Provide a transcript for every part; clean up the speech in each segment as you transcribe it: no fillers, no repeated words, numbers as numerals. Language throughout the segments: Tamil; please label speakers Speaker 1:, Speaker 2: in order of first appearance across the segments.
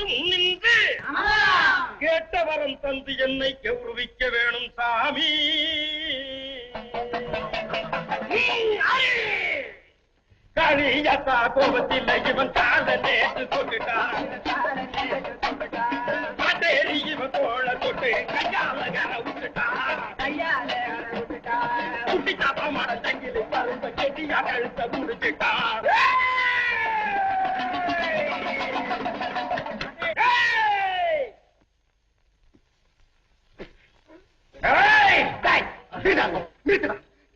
Speaker 1: நின்று கேட்டவரம் தந்து என்னை கௌரவிக்க வேணும் சாமி. காளியத்தா கோபத்தில் இவன் கால நேற்று தொட்டுட்டான். பாட்டேரி இவன் தோள தொட்டு கையால கர விட்டுட்டான். குட்டி தாப்பா மாட தங்கிலி பருந்த கெட்டியா கழுத்த முடிச்சுட்டான்.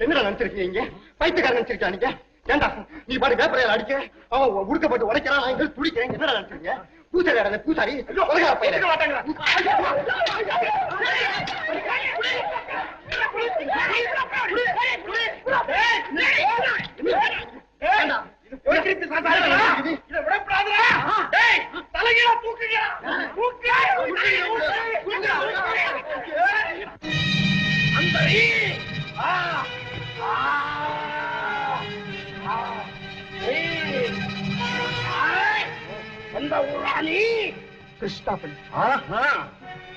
Speaker 1: என்னடா நினைச்சிருக்கீங்க? பைத்தியக்காரன் நினைச்சிருக்கா நீங்க? ஏண்டா நீ பாட்டு வேப்பரையில அடிக்க அவன் உடுக்கப்பட்டு உடைக்கிறான், நான் எங்க துடிக்கிறேன். என்னடா நினைச்சிருக்கீங்க? பூசாரி அட பூசாரி தலைகீழ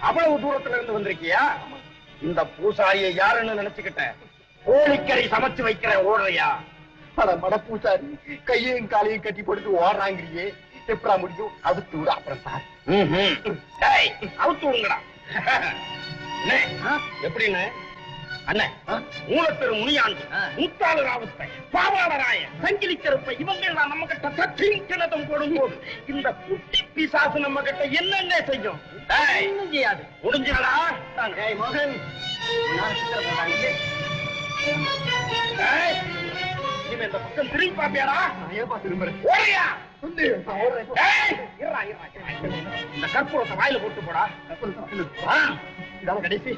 Speaker 1: அவ்வளவு தூரத்துல இருந்து வந்திருக்கியா? இந்த பூசாரியை யாருன்னு நினைச்சுக்கிட்ட? கோழிக்கறி சமைச்சு வைக்கிற ஓடுறியா? மட பூசாரி கையையும் காலையும் கட்டி போட்டு ஓடுறாங்கிறியே, எப்படா முடியும்? அவுத்து விடு அப்புறம் சார். அவுத்து விடுங்கடா. எப்படின்னு அண்ணன் மூலத்தெரு முனியாண்டி, முத்தாளு ராவத்தை, பாவாளராய, சங்கிலி கருப்பை இவங்க எல்லாம் நம்ம கிட்ட தட்டினதம் போடும் போது இந்த குட்டி பிசாசு நம்ம கிட்ட என்னென்ன செய்யும்? செய்யாது. முடிஞ்சடா மோகன். இந்த பக்கம் திரும்பி பாப்பியாடா? திரும்புறேன். இந்த கற்பூரத்தை வாயில போட்டு போடா.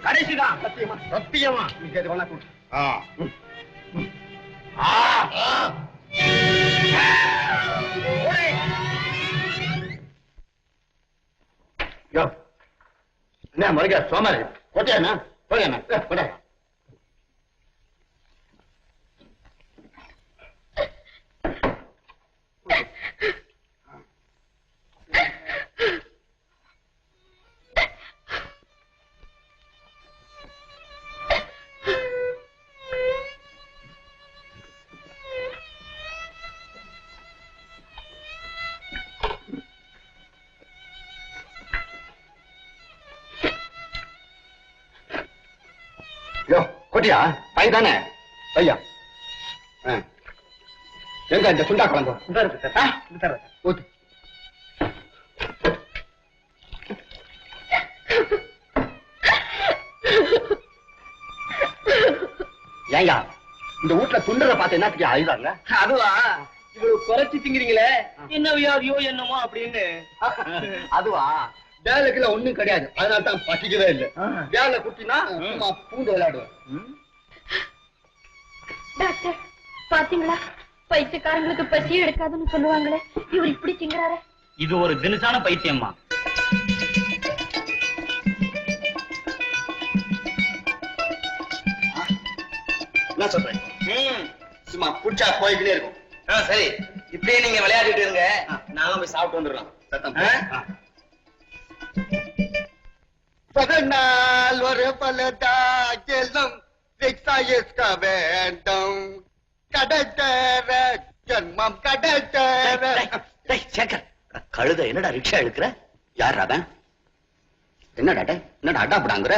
Speaker 1: கடைசிதான். சத்தியமா சத்தியமா என்ன மறுக்க சோமாரி கொட்டியா போட. கொட்டியா பையன் தானே? ஐயா எங்க இந்த சுண்டா குழம்பு ஊத்து. ஏங்க இந்த வீட்டுல துண்டரை பார்த்து என்ன அழுதாங்க? அதுவா இவ்வளவு குறைச்சி திங்கிறீங்களே, என்ன வியாதியோ என்னமோ அப்படின்னு. அதுவா வேலைக்குள்ள ஒண்ணும் கிடையாது, அதனால தான் பசிக்கவே இல்லை. வேலை குட்டினா பூண்டு விளையாடுவேன்.
Speaker 2: டாக்டர் பாத்தீங்களா, பைத்தியக்காரங்களுக்கு பசி எடுக்காதுன்னு சொல்லுவாங்களே, இவர் இப்படி திங்கிறாரு.
Speaker 3: இது ஒரு தினசான பைத்தியம்மா.
Speaker 1: என்ன சொல்றேன்? சும்மா புடிச்சா போய்கிட்டே இருக்கும்.
Speaker 3: சரி, இப்படியே நீங்க விளையாடிட்டு இருங்க, நாங்க போய் சாப்பிட்டு வந்துடலாம்.
Speaker 1: பகனால் ஒரு பலதா செல்லும் வேண்டும், கடத்தர ஜன்மம் கடத்தர.
Speaker 3: சேகர், கழுத என்னடா ரிக்ஷா எடுக்கிற? யார் அவன்?
Speaker 1: என்னடா என்னடா அடாப்படாங்கிற?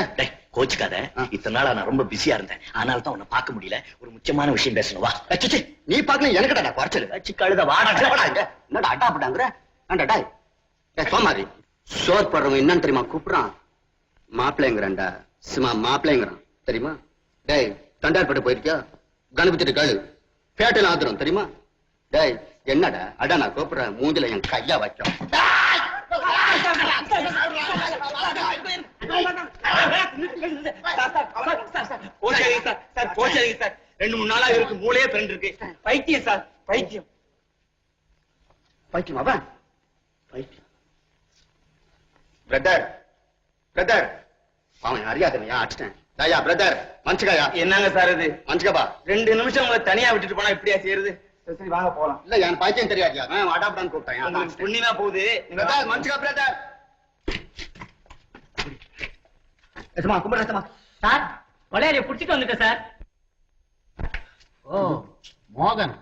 Speaker 3: கோச்சுக்காத, இத்தனை நாளா நான் ரொம்ப பிஸியா இருந்தேன், அதனால தான் உன்னை பார்க்க முடியல. ஒரு முக்கியமான விஷயம் பேசணும், வா.
Speaker 1: நீ பாக்கல எனக்குடா குறைச்சல்.
Speaker 3: கழுத வாடா.
Speaker 1: என்னடா அடாப்படாங்கிற? சோமாரி சோர் போடுறவங்க என்னன்னு தெரியுமா கூப்பிடுறான்? மாப்பிள்ளைங்கிறான்டா. சும்மா மாப்பிள்ளைங்கிறான் தெரியுமா? டேய் தண்டார்பட்டு போயிருக்கியா? கணபதி காலு பேட்டையில ஆத்துறோம் தெரியுமா? டேய் என்னடா அடா நான் கூப்பிடுறேன், மூஞ்சில என் கையா வைக்கும்.
Speaker 3: ரெண்டு மூணு நாளா இருக்கு, மூளையே பிறண்டு இருக்கு. பைத்தியம் சார், பைத்தியம்.
Speaker 1: பைத்தியம் அவன் பைத்தியம். பிரதர் பிரதர் அவன் அறியாதனையா அடிச்சிட்டேன். தாயா பிரதர் மனுஷகாயா.
Speaker 3: என்னங்க சார் இது?
Speaker 1: மனுஷகபா
Speaker 3: 2 நிமிஷம் உங்களை தனியா விட்டுட்டு போனா இப்படியா செய்யறது?
Speaker 4: சரி வாங்க போலாம்.
Speaker 1: இல்ல என் பையன் தெரியாதியா அடாப்டான்னு கூப்பிட்டேன்
Speaker 4: புண்ணியமா போகுது.
Speaker 1: மனுஷங்க பிரதர் ஏசமா கும்பிடுறேன்
Speaker 5: சார் கொலையாளிய புடிச்சிட்டு வந்துட்டேன் சார்.
Speaker 1: ஓ மோகன்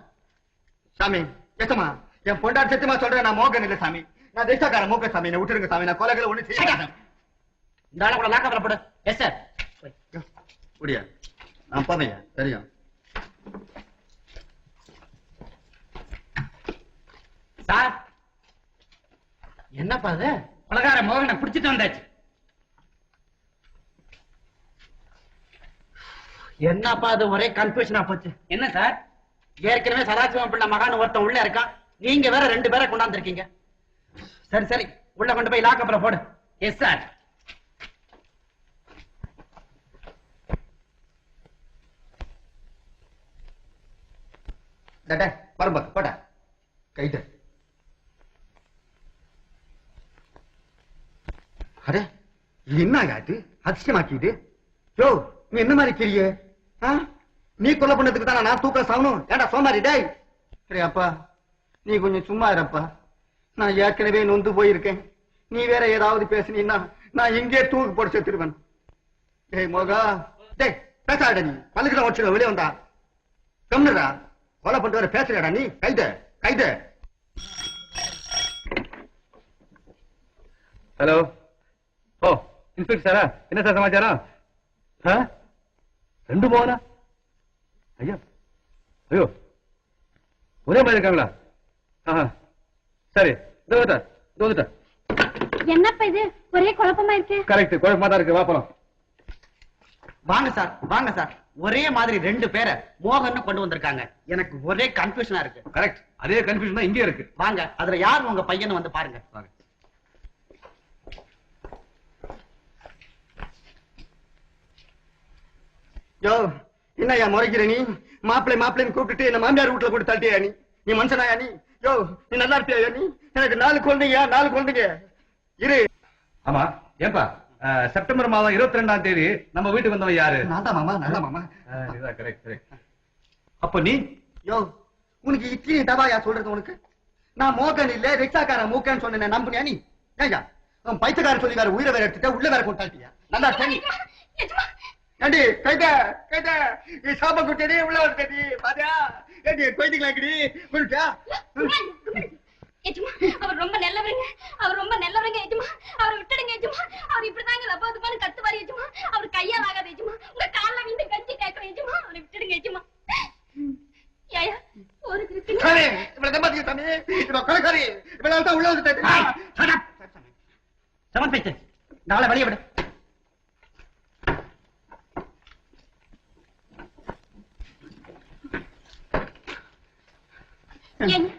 Speaker 1: சாமி ஏசமா என் பொண்டாட்டி சத்தியமா சொல்றேன் நான் மோகன் இல்ல சாமி நான் தேசக்கார மோக சாமி என்ன விட்டுருங்க சாமி நான் கொலைகளை ஒண்ணு செய்ய மாட்டேன்.
Speaker 5: இந்த ஆளை கூட லாக்கப்ல போடு. Yes sir.
Speaker 1: முடியா நான் போதையா தெரியும்.
Speaker 5: சார் என்னப்பா அது? கொலகார மோகனை புடிச்சிட்டு வந்தாச்சு. என்னப்பா அது ஒரே கன்ஃபியூஷனா போச்சு. என்ன சார் ஏற்கனவே சதாசிவம் பிள்ளை மகான் ஒருத்தன் உள்ள இருக்கான், நீங்க வேற 2 பேரை கொண்டாந்துருக்கீங்க. சரி சரி உள்ள கொண்டு போய் லாக்கப்ல போடு. Yes sir.
Speaker 1: பரம்பா போட கைட்டு அரே இது என்ன ஆகாது அதிர்ஷ்டமாக்கிது. யோ நீ என்ன மாதிரி கிரியே நீ கொலை பண்ணதுக்கு தானே நான் தூக்க சாகணும். ஏண்டா சோமாரி டேய். சரி அப்பா நீ கொஞ்சம் சும்மா இருப்பா. நான் ஏற்கனவே நொந்து போயிருக்கேன். நீ வேற ஏதாவது பேசுனீன்னா நான் எங்கே தூக்கு போட்டு செத்துருவேன். டேய் மோகா டேய் பேசாட நீ பல்லுக்கிட்ட வச்சு வெளியே வந்தா கம்னுடா. கொலை பண்ணிட்டு வர பேசுறடா நீ. கைது கைது.
Speaker 4: ஹலோ ஓ இன்ஸ்பெக்டர் சாரா என்ன சார் சமாச்சாரம்? 2 மோகனா? ஐயோ ஐயோ ஒரே மாதிரி இருக்காங்களா? சரி வந்துட்டேன்.
Speaker 2: என்னப்பா இது ஒரே குழப்பமா இருக்கு?
Speaker 4: கரெக்ட் குழப்பமா தான் இருக்கு. வா போலாம்.
Speaker 5: வாங்க சார் வாங்க சார். ஒரே மாதிரி 2 பேரை மோகன் கொண்டு வந்திருக்காங்க. எனக்கு ஒரே கன்ஃபியூஷனா இருக்கு.
Speaker 4: கரெக்ட் அதே கன்ஃபியூஷன் தான் இங்கே இருக்கு.
Speaker 5: வாங்க அதுல யார் உங்க பையனை வந்து பாருங்க.
Speaker 4: வாங்க.
Speaker 1: யோ என்னய்யா முறைக்கிற நீ? மாப்பிள்ளைன்னு கூப்பிட்டுட்டு என்ன மாமியார் வீட்டுல போட்டு தட்டியா நீ? நீ மனுஷனாயா நீ? யோ நீ நல்லா இருப்பியா நீ? எனக்கு 4 குழந்தைங்க இரு.
Speaker 4: ஆமா ஏன்பா செப்டம்பர் மாதம் 22ஆம் தேதி நம்ம வீட்டுக்கு வந்தவன் யாரு?
Speaker 1: நான் தான் மாமா நல்ல மாமா.
Speaker 4: கரெக்ட். அப்ப நீ
Speaker 1: யோ உனக்கு இட்லி தவாயா சொல்றது உனக்கு? நான் மோகன் இல்ல ரிக்ஷாக்காரன் மூக்கன்னு சொன்னேன் நம்புனியா நீ? ஏயா அவன் பைத்தியக்காரன் சொல்லி வேற உயிரை வேற எடுத்துட்ட உள்ள வேற கொண்டாட்டியா? நல்லா சரி ஏண்டி கைத நீ சாப்ப குட்டடி உள்ள வந்துடி பாத்தியா? ஏண்டி கொய்திக்கலாங்கடி புரிச்சா?
Speaker 2: அவர் ரொம்ப நல்லவருங்க. ஏஜமா அவரை விட்டுடுங்க ஏஜமா. அவர் இப்படிதாங்க லபாதுபான்னு கத்துவாரு ஏஜமா. அவர் கையால் ஆகாது ஏஜமா. உங்க கால்ல விழுந்து கஞ்சி கேட்கிறேன் ஏஜமா. அவரை விட்டுடுங்க ஏஜமா. ஏயா ஒரு கிருப்பி
Speaker 1: சரி இவ்வளவு தம்பாதிக்க சாமி. இவ கொலைக்காரி இவ்வளவு தான் உள்ள வந்துட்டா.
Speaker 5: செவன் பேச்சு நாளை வெளியே விடு.
Speaker 2: என்ன